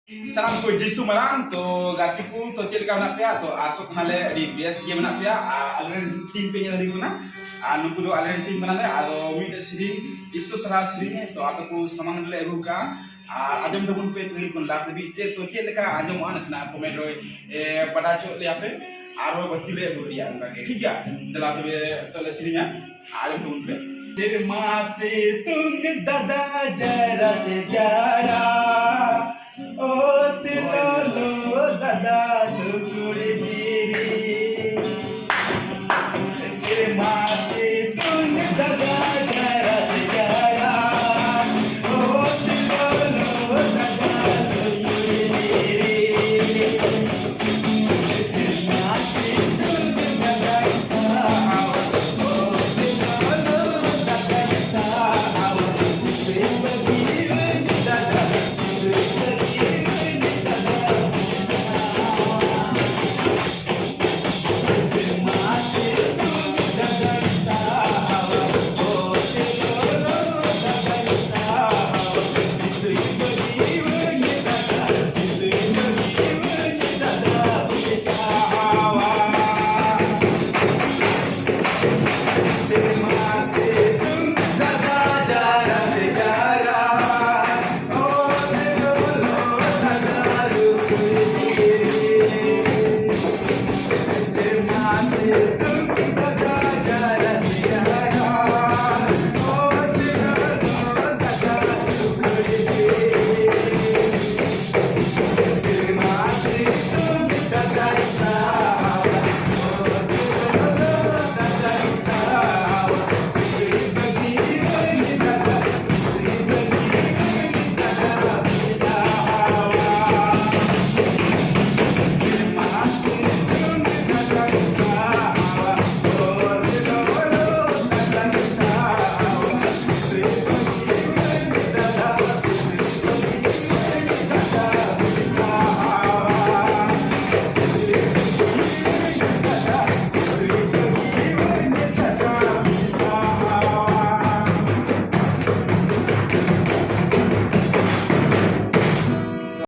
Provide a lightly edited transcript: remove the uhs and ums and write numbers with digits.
Salam ko Jisu marang to gatiku to cil ka na pya to asok hale di bias game na pya alren tim pe nya di kuna nuku do alren tim kana le ado mid sering isu sara sering to aku samang le ruka ajam to bun pe ngil kun last bi te to cil ka ajam anas na comment roy pada cho le ape aro batti le do dia ka ke ठीक है दला तो तो ले sering nya ajam to bun pe तेरे माँ से तुम दादा जरा ते जरा ओ तिलो लो दादा लुकु